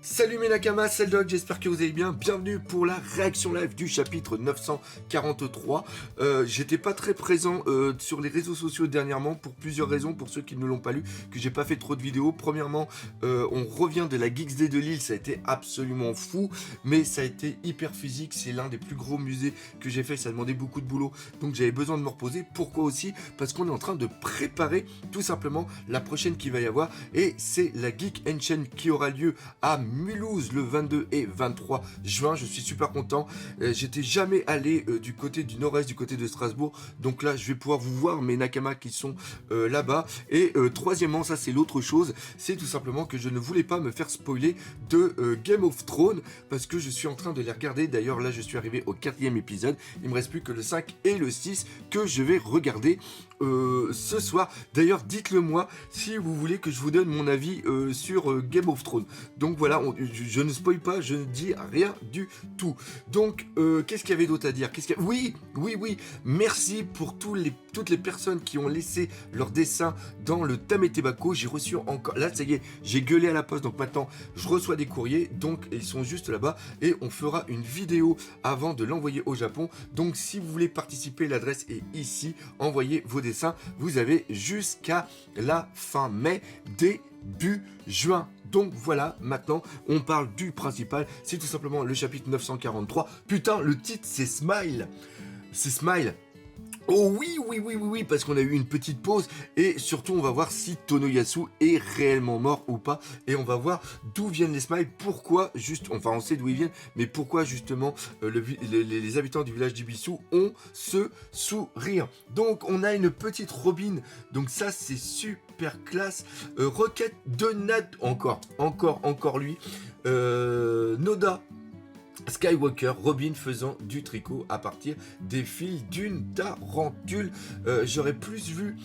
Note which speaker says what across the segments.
Speaker 1: Salut mes Nakamas, c'est le Doc, j'espère que vous allez bien. Bienvenue pour la réaction live du chapitre 943. J'étais pas très présent sur les réseaux sociaux dernièrement pour plusieurs raisons, pour ceux qui ne l'ont pas lu, que j'ai pas fait trop de vidéos. Premièrement, on revient de la Geeks Day de Lille, ça a été absolument fou, mais ça a été hyper physique, c'est l'un des plus gros musées que j'ai fait, ça a demandé beaucoup de boulot, donc j'avais besoin de me reposer. Pourquoi aussi? Parce qu'on est en train de préparer tout simplement la prochaine qui va y avoir, et c'est la Geek Chain qui aura lieu à Mulhouse le 22 et 23 juin. Je suis super content. J'étais jamais allé du côté du nord-est, du côté de Strasbourg. Donc là, je vais pouvoir vous voir mes Nakamas qui sont là-bas. Et troisièmement, ça c'est l'autre chose, c'est tout simplement que je ne voulais pas me faire spoiler de Game of Thrones parce que je suis en train de les regarder. D'ailleurs, là, je suis arrivé au 4e épisode. Il me reste plus que le 5 et le 6 que je vais regarder ce soir. D'ailleurs, dites-le moi si vous voulez que je vous donne mon avis sur Game of Thrones. Donc voilà, je ne spoil pas, je ne dis rien du tout. Donc, qu'est-ce qu'il y avait d'autre à dire? Oui, merci pour toutes les personnes qui ont laissé leur dessin dans le Tametebako. J'ai reçu encore, là ça y est, j'ai gueulé à la poste, donc maintenant je reçois des courriers, donc ils sont juste là-bas et on fera une vidéo avant de l'envoyer au Japon. Donc si vous voulez participer, l'adresse est ici, envoyez vos dessins, vous avez jusqu'à la fin mai, début juin. Donc voilà, maintenant on parle du principal, c'est tout simplement le chapitre 943. Putain, le titre c'est Smile. C'est Smile. Oh oui, parce qu'on a eu une petite pause et surtout on va voir si Tonoyasu est réellement mort ou pas et on va voir d'où viennent les smiles, pourquoi juste, enfin on sait d'où ils viennent, mais pourquoi justement les habitants du village d'Ibisu ont ce sourire. Donc on a une petite Robin, donc ça c'est super classe. Requête de Nad, encore lui, Noda Skywalker, Robin faisant du tricot à partir des fils d'une tarentule. J'aurais plus vu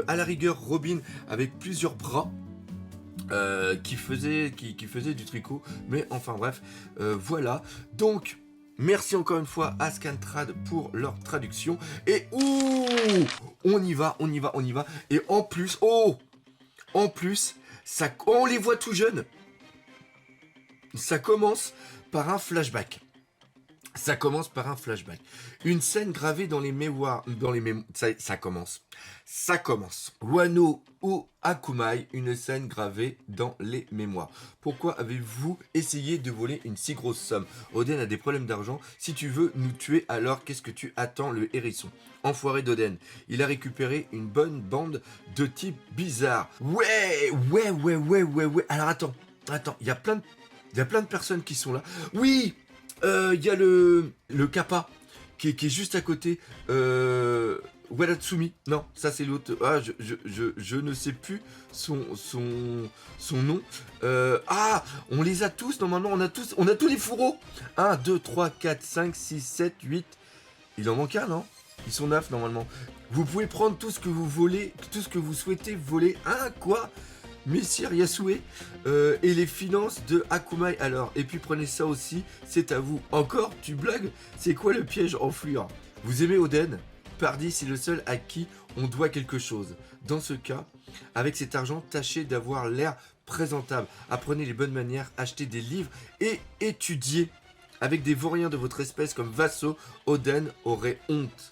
Speaker 1: à la rigueur Robin avec plusieurs bras qui faisait du tricot, mais enfin bref, voilà. Donc merci encore une fois à Scantrad pour leur traduction. Et on y va. Et en plus, ça, on les voit tout jeunes. Ça commence par un flashback. Une scène gravée dans les mémoires. Ça commence. Wano ou Akumai, une scène gravée dans les mémoires. Pourquoi avez-vous essayé de voler une si grosse somme? Oden a des problèmes d'argent. Si tu veux nous tuer, alors qu'est-ce que tu attends, le hérisson? Enfoiré d'Oden. Il a récupéré une bonne bande de types bizarres. Ouais. Alors attends. Il y a plein de personnes qui sont là. Oui, il y a le Kappa qui est juste à côté. Wadatsumi. Non, ça c'est l'autre. Ah, je ne sais plus son nom. On les a tous, normalement, on a tous les fourreaux. 1, 2, 3, 4, 5, 6, 7, 8. Il en manque un, non? Ils sont 9 normalement. Vous pouvez prendre tout ce que vous volez, tout ce que vous souhaitez voler. Quoi? Messire Yasue et les finances de Akumai alors. Et puis prenez ça aussi, c'est à vous. Encore? Tu blagues? C'est quoi le piège enfluant? Vous aimez Oden? Pardi, c'est le seul à qui on doit quelque chose. Dans ce cas, avec cet argent, tâchez d'avoir l'air présentable. Apprenez les bonnes manières, achetez des livres et étudiez. Avec des vauriens de votre espèce comme vassaux, Oden aurait honte.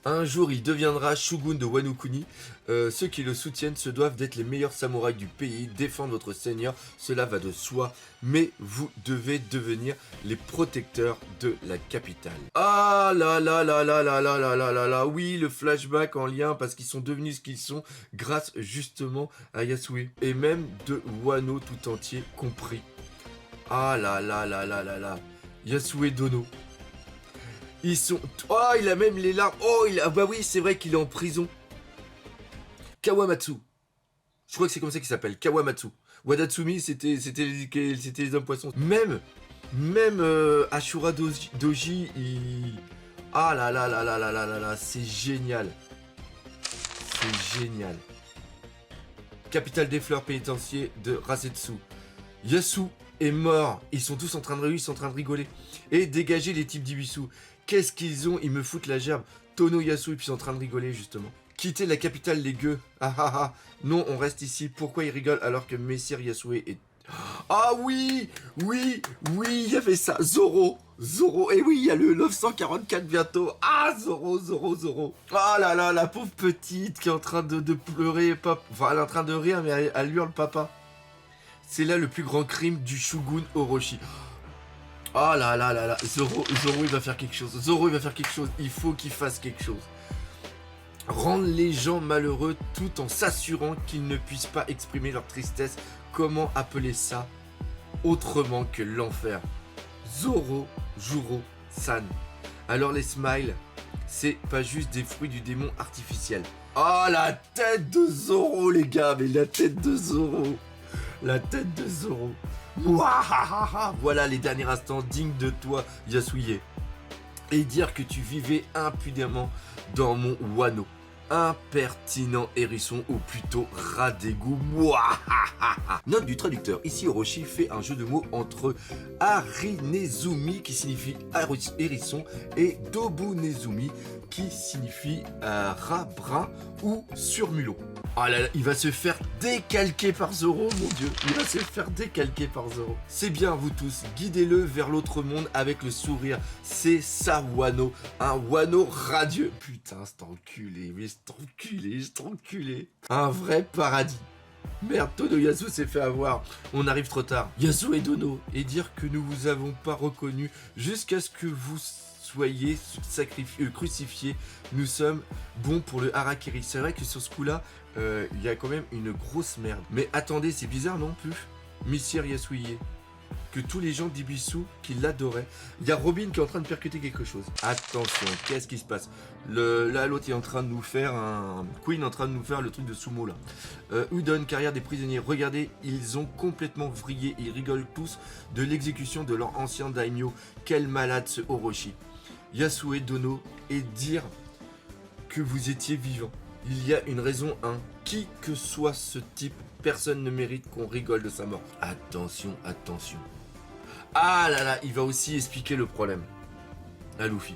Speaker 1: Un jour, il deviendra shogun de Wano Kuni. Ceux qui le soutiennent se doivent d'être les meilleurs samouraïs du pays, défendre votre seigneur, cela va de soi, mais vous devez devenir les protecteurs de la capitale. Ah là, oui, le flashback en lien, parce qu'ils sont devenus ce qu'ils sont, grâce justement à Yasue, et même de Wano tout entier compris. Ah là, Yasue Dono. Ils sont... Oh, il a même les larmes. Bah oui, c'est vrai qu'il est en prison. Kawamatsu. Je crois que c'est comme ça qu'il s'appelle. Kawamatsu. Wadatsumi, c'était les hommes poissons. Même Ashura Doji, il... Ah là, c'est génial. Capitale des fleurs pénitencier de Rasetsu. Yasu est mort. Ils sont tous en train de rigoler. Et dégager les types d'Ibisu. Qu'est-ce qu'ils ont? Ils me foutent la gerbe. Tonoyasu, et puis ils sont en train de rigoler, justement. Quitter la capitale, les gueux. Non, on reste ici. Pourquoi ils rigolent alors que Messire Yasue est Ah oui, oui, oui, il y avait ça. Zoro. Zoro, et oui, il y a le 944 bientôt. Ah, Zoro, Zoro, Zoro. Ah là là, la pauvre petite qui est en train de pleurer. Enfin, elle est en train de rire, mais elle hurle papa. C'est là le plus grand crime du shogun Orochi. Oh là là là là. Zoro, il va faire quelque chose. Zoro, il va faire quelque chose. Il faut qu'il fasse quelque chose. Rendre les gens malheureux tout en s'assurant qu'ils ne puissent pas exprimer leur tristesse. Comment appeler ça autrement que l'enfer? Zoro, Juro, San. Alors les smiles, c'est pas juste des fruits du démon artificiel. Oh, la tête de Zoro, les gars, mais la tête de Zoro. La tête de Zoro. Mouahaha. Voilà les derniers instants dignes de toi, Yasuie. Et dire que tu vivais impudemment dans mon Wano. Impertinent hérisson, ou plutôt rat d'égout. Note du traducteur, ici Orochi fait un jeu de mots entre Harinezumi qui signifie hérisson et Dobunezumi qui signifie rat brun ou surmulot. Oh là là, il va se faire décalquer par Zoro, mon dieu. Il va se faire décalquer par Zoro. C'est bien, vous tous. Guidez-le vers l'autre monde avec le sourire. C'est ça, Wano. Un Wano radieux. Putain, c'est enculé. Mais c'est enculé. Un vrai paradis. Merde, Tonoyasu s'est fait avoir. On arrive trop tard. Yasu et Dono. Et dire que nous vous avons pas reconnu jusqu'à ce que vous soyez crucifiés. Nous sommes bons pour le harakiri. C'est vrai que sur ce coup-là, il y a quand même une grosse merde. Mais attendez, c'est bizarre non plus. Messire Yasuie. Que tous les gens d'Ibisu qui l'adoraient. Il y a Robin qui est en train de percuter quelque chose. Attention, qu'est-ce qui se passe? Là, l'autre est en train de nous faire un... Queen est en train de nous faire le truc de sumo là. Udon, carrière des prisonniers. Regardez, ils ont complètement vrillé. Ils rigolent tous de l'exécution de leur ancien daimyo. Quel malade ce Orochi. Yasue, Dono, et dire que vous étiez vivant. Il y a une raison, qui que soit ce type, personne ne mérite qu'on rigole de sa mort. Attention, attention. Ah là là, il va aussi expliquer le problème à Luffy.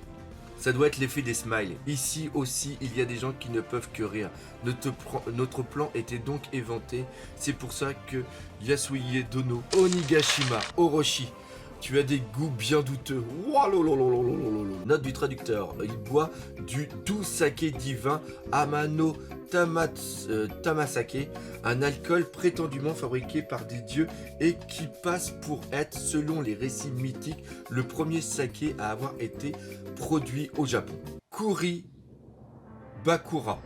Speaker 1: Ça doit être l'effet des smiles. Ici aussi, il y a des gens qui ne peuvent que rire. Notre plan était donc éventé. C'est pour ça que Yasue, Dono, Onigashima, Orochi, tu as des goûts bien douteux. Note du traducteur. Il boit du doux saké divin Amano Tamasake, un alcool prétendument fabriqué par des dieux et qui passe pour être, selon les récits mythiques, le premier saké à avoir été produit au Japon. Kuri Bakura.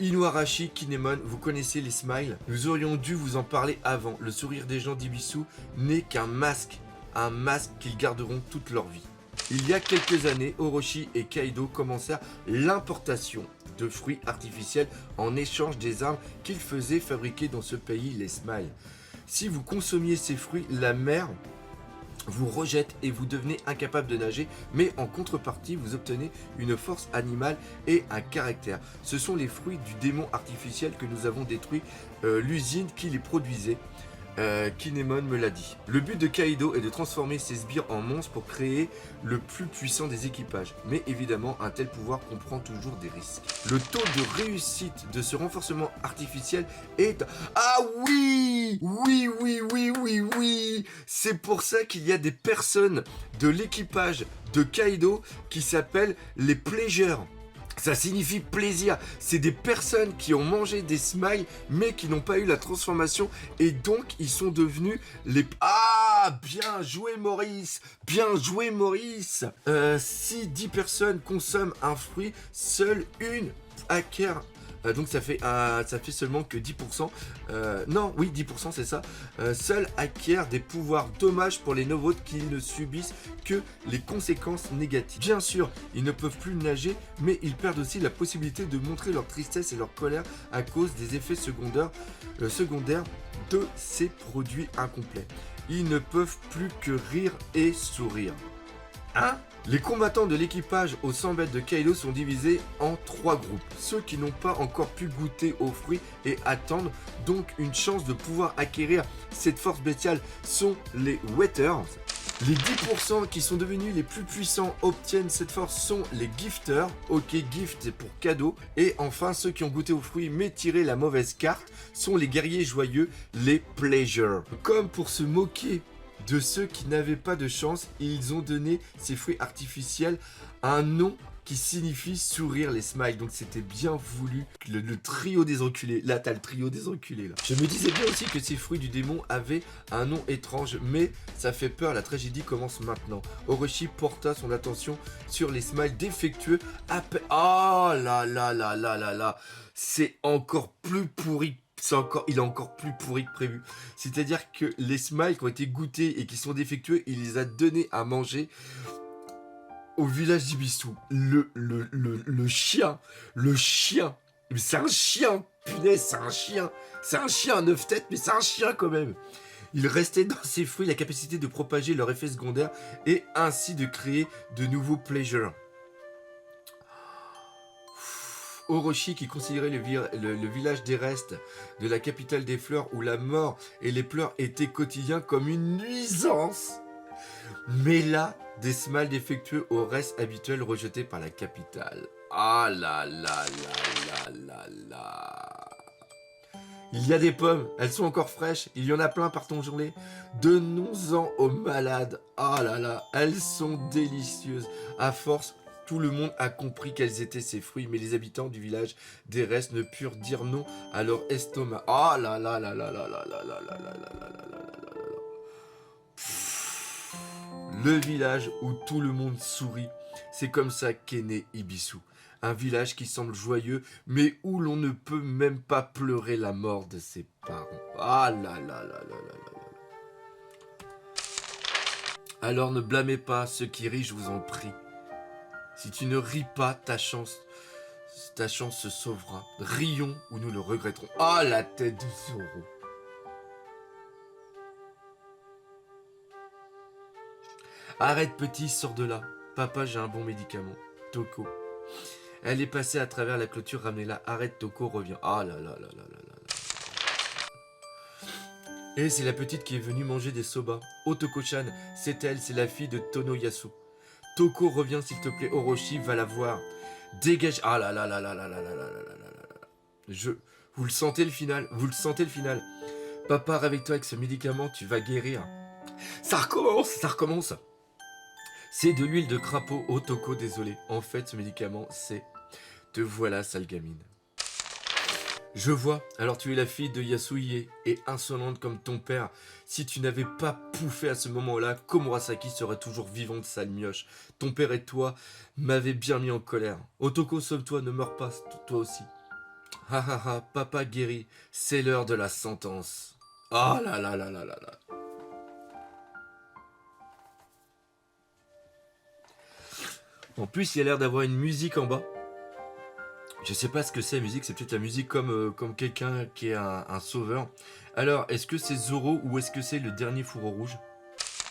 Speaker 1: Inuarashi, Kinemon, vous connaissez les smiles? Nous aurions dû vous en parler avant. Le sourire des gens d'Ibisu n'est qu'un masque qu'ils garderont toute leur vie. Il y a quelques années, Orochi et Kaido commencèrent l'importation de fruits artificiels en échange des armes qu'ils faisaient fabriquer dans ce pays, les smiles. Si vous consommiez ces fruits, la mer vous rejette et vous devenez incapable de nager, mais en contrepartie, vous obtenez une force animale et un caractère. Ce sont les fruits du démon artificiel que nous avons détruit, l'usine qui les produisait. Kinemon me l'a dit. Le but de Kaido est de transformer ses sbires en monstres pour créer le plus puissant des équipages. Mais évidemment, un tel pouvoir comprend toujours des risques. Le taux de réussite de ce renforcement artificiel est... Ah oui! Oui! C'est pour ça qu'il y a des personnes de l'équipage de Kaido qui s'appellent les Pleasures. Ça signifie plaisir. C'est des personnes qui ont mangé des smiles mais qui n'ont pas eu la transformation et donc ils sont devenus les... Ah, bien joué Maurice. Bien joué Maurice. Si 10 personnes consomment un fruit, seule une acquiert... donc ça fait seulement que 10%. Non, oui, 10%, c'est ça. Seuls acquièrent des pouvoirs dommages pour les novotes qui ne subissent que les conséquences négatives. Bien sûr, ils ne peuvent plus nager, mais ils perdent aussi la possibilité de montrer leur tristesse et leur colère à cause des effets secondaires de ces produits incomplets. Ils ne peuvent plus que rire et sourire. Les combattants de l'équipage aux 100 mètres de Kaido sont divisés en 3 groupes. Ceux qui n'ont pas encore pu goûter aux fruits et attendent donc une chance de pouvoir acquérir cette force bestiale sont les Waiters. Les 10% qui sont devenus les plus puissants obtiennent cette force sont les gifters. Ok, gift c'est pour cadeau. Et enfin, ceux qui ont goûté aux fruits mais tiré la mauvaise carte sont les guerriers joyeux, les pleasure. Comme pour se moquer de ceux qui n'avaient pas de chance, ils ont donné ces fruits artificiels un nom qui signifie sourire, les smiles. Donc c'était bien voulu. Le trio des enculés. Là, t'as le trio des enculés. Là. Je me disais bien aussi que ces fruits du démon avaient un nom étrange, mais ça fait peur. La tragédie commence maintenant. Orochi porta son attention sur les smiles défectueux. Oh là là là là là là. C'est encore plus pourri. Il est encore plus pourri que prévu. C'est-à-dire que les smiles qui ont été goûtés et qui sont défectueux, il les a donnés à manger au village d'Ibisu. Le chien. Mais c'est un chien. Punaise, c'est un chien. C'est un chien à 9 têtes, mais c'est un chien quand même. Il restait dans ces fruits la capacité de propager leur effet secondaire et ainsi de créer de nouveaux pleasures. Orochi, qui considérait le village des restes de la capitale des fleurs où la mort et les pleurs étaient quotidiens comme une nuisance, mais là, des smiles défectueux aux restes habituels rejetés par la capitale. Ah là là là là là là. Il y a des pommes, elles sont encore fraîches, il y en a plein par ton journée. Donnons-en aux malades. Ah là là, elles sont délicieuses. À force, tout le monde a compris quels étaient ces fruits, mais les habitants du village des restes ne purent dire non à leur estomac. Ah là là là là là là là là là là là là là là. Le village où tout le monde sourit, c'est comme ça qu'est né Ibisu. Un village qui semble joyeux, mais où l'on ne peut même pas pleurer la mort de ses parents. Ah là là là là là là là. Alors ne blâmez pas ceux qui rient, je vous en prie. Si tu ne ris pas, ta chance se sauvera. Rions ou nous le regretterons. Ah, la tête de Zoro. Arrête petit, sors de là. Papa, j'ai un bon médicament. Toko. Elle est passée à travers la clôture, ramenez-la. Arrête, Toko, reviens. Ah là là là là là là là. Et c'est la petite qui est venue manger des soba. Oh, Toko-chan, c'est elle, c'est la fille de Tonoyasu. Toko, reviens s'il te plaît. Orochi, va la voir. Dégage. Ah là là là là là là là là là là là. Vous le sentez le final? Vous le sentez le final? Papa, réveille-toi avec ce médicament, tu vas guérir. Ça recommence, ça recommence. C'est de l'huile de crapaud. Oh Toko, désolé. En fait, ce médicament, c'est... Te voilà, sale gamine. Je vois. Alors tu es la fille de Yasuhie et insolente comme ton père. Si tu n'avais pas pouffé à ce moment-là, Komurasaki serait toujours vivante, sale mioche. Ton père et toi m'avaient bien mis en colère. Oh Toko, sauve-toi, ne meurs pas, toi aussi. Ha ha ha, papa guéri. C'est l'heure de la sentence. Ah là là là là là là. En plus, il y a l'air d'avoir une musique en bas. Je sais pas ce que c'est la musique, c'est peut-être la musique comme quelqu'un qui est un sauveur. Alors, est-ce que c'est Zoro ou est-ce que c'est le dernier fourreau rouge?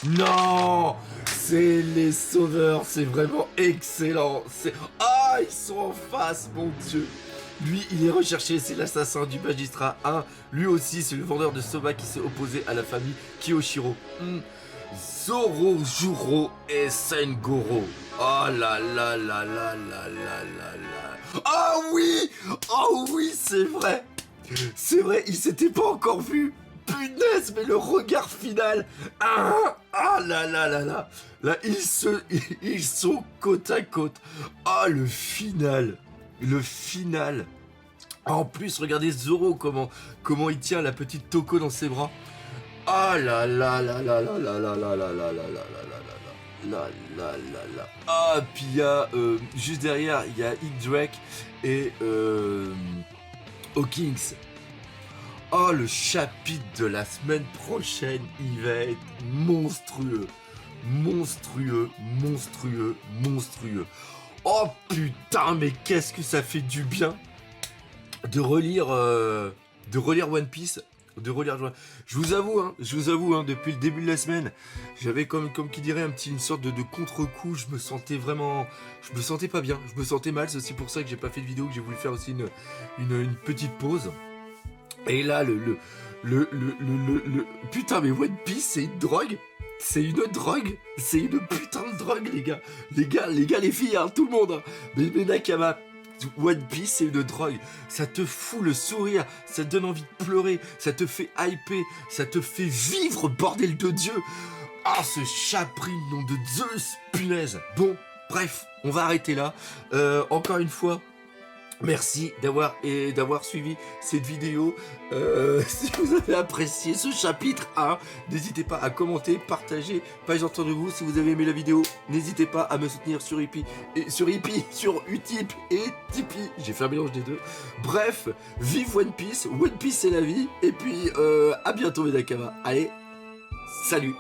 Speaker 1: Non, c'est les sauveurs, c'est vraiment excellent. Ah, ils sont en face, mon Dieu. Lui, il est recherché, c'est l'assassin du magistrat 1. Lui aussi, c'est le vendeur de soba qui s'est opposé à la famille Kiyoshiro. Zoro, Juro et Sengoro. Oh là là là là là là là là. Ah oui! Oh oui, c'est vrai! C'est vrai, ils s'étaient pas encore vus! Punaise, mais le regard final! Ah là là là là! Là, ils sont côte à côte. Ah, le final! Le final! En plus, regardez Zoro, comment il tient la petite Toko dans ses bras. Ah là là là là là là là là là là là là là là là. Ah, puis il y a juste derrière, il y a Drake et Hawkins. Oh, le chapitre de la semaine prochaine, il va être monstrueux. Monstrueux, monstrueux, monstrueux. Oh putain, mais qu'est-ce que ça fait du bien de relire One Piece. Je vous avoue, depuis le début de la semaine, j'avais comme qui dirait une sorte de contre-coup. Je me sentais pas bien, je me sentais mal. C'est aussi pour ça que j'ai pas fait de vidéo, que j'ai voulu faire aussi une petite pause. Et là, putain, mais One Piece, c'est une drogue. c'est une drogue, c'est une putain de drogue, les gars. Les filles, hein, tout le monde. Hein. Mais Nakama, One Piece, c'est une drogue. Ça te fout le sourire, ça te donne envie de pleurer, ça te fait hyper, ça te fait vivre, bordel de Dieu. Ah, ce chaperon, nom de Zeus, punaise. Bon, bref, on va arrêter là. Encore une fois, merci d'avoir suivi cette vidéo. Si vous avez apprécié ce chapitre 1, n'hésitez pas à commenter, partager, pas entendu vous. Si vous avez aimé la vidéo, n'hésitez pas à me soutenir sur sur Utip et Tipeee. J'ai fait un mélange des deux. Bref, vive One Piece c'est la vie. Et puis à bientôt mes Nakama. Allez, salut.